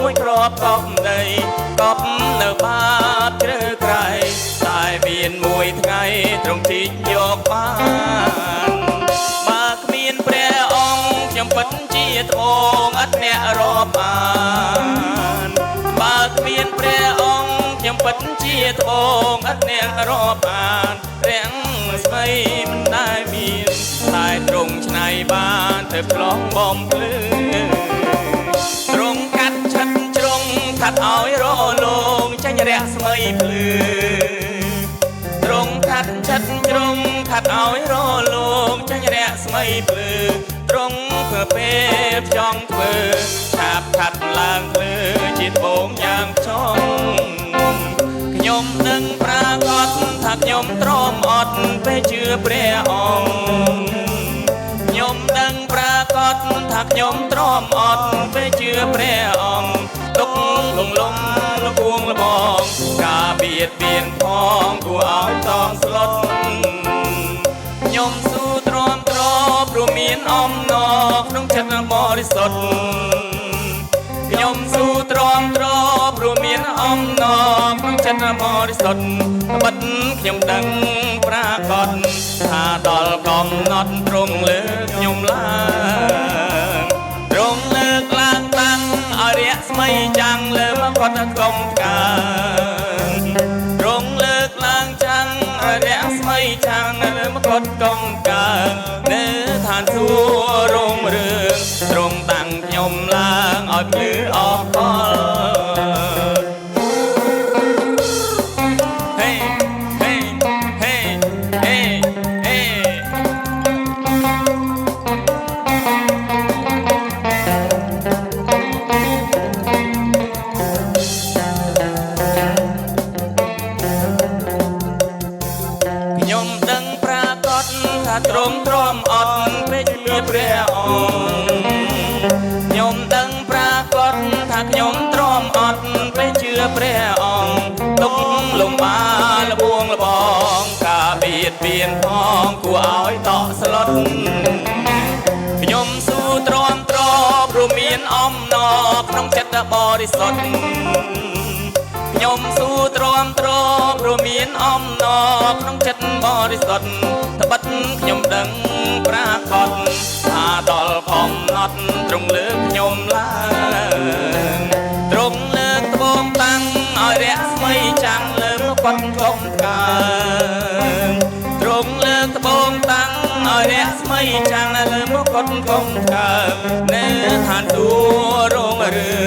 មួយគ្រាប់កប់ដីកប់នៅបាតជ្រៅក្រៃតែមានមួយថ្ងៃត្រង់ទីយកបានបើគ្មានព្រះអង្គខ្ញុំពិតជាត្បូងអត់អ្នករាប់អានបើគ្មានព្រះអង្គខ្ញុំពិតជាត្បូងអត់អ្នករាប់អានរាំងស្មីមិនដែលមានតែត្រង់ឆ្នៃបានទៅឆ្លងបំភ្លឺត្រង់កាត់ឆិតជ្រុងខាត់ឲ្យរលោងចាញ់រះស្មីភ្លឺត្រង់កាត់ឆិតជ្រុងខាត់ឲ្យរលោងចាញ់រះស្មីភ្លឺត្រង់ធ្វើពេលចង់ធ្វើឆាបខាត់ឡើងភ្លឺជាត្បូងយ៉ាងចង់ខ្ញុំនឹងប្រាកដថាខ្ញុំទ្រាំអត់ពេលជឿព្រះអង្គខ្ញុំនឹងប្រាកដថាខ្ញុំទ្រាំអត់ពេលជឿព្រះអង្គទុកលងលំលគួងលបងការបៀតបៀនផងគួរឲ្យតងស្លុតខ្ញុំស៊ូទ្រាំទ្រព្រោះមានអំណរក្នុងចិត្តបរិសុទ្ធខ្ញុំស៊ូទ្រាំទ្រព្រោះមានអំណរក្នុងចិត្តបរិសុទ្ធបិទខ្ញុំដឹងប្រាកដថាដល់កំណត់ទ្រង់លើកខ្ញុំឡើងទ្រង់លើកឡើងតាំងឲ្យរះស្មីចាំងលើមកគាត់កុំកាទ្រង់លើកឡើងចាំងឲ្យរះស្មីចាំងលើមកគាត់កុំកានៅឋានសួគ៌រងរឿងទ្រង់តាំងខ្ញុំឡើងឲ្យភ្លឺអស់ផលខ្ញុំដឹងប្រាកដថាទ្រង់ទ្រាំអត់ពេលជឿព្រះអង្គខ្ញុំដឹងប្រាកដថាខ្ញុំទ្រាំអត់ពេលជឿព្រះអង្គទុកលំបាលលួងលបងការបៀតបៀនផងគួរឲ្យតក់ស្លុតខ្ញុំស៊ូទ្រាំទ្រព្រោះមានអំណរក្នុងចិត្តបរិសុទ្ធខ្ញុំស៊ូទ្រាំទ្រព្រោះមានអំណរក្នុងចិត្តបរិសុទ្ធត្បិតខ្ញុំដឹងប្រាកដថាដល់កំណត់ទ្រង់លើកខ្ញុំឡើងទ្រង់លើកត្បូងតាំងឲ្យរះស្មីចាំងលើមកគាត់កុំកើទ្រង់លើកត្បូងតាំងឲ្យរះស្មីចាំងលើមកគាត់កុំកើនៅឋានសួគ៌រងរឿង